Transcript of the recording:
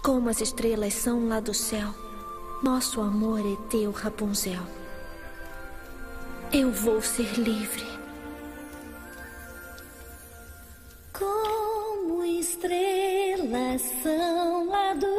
Como as estrelas são lá do céu, nosso amor é teu, Rapunzel. Eu vou ser livre. Como estrelas são lá do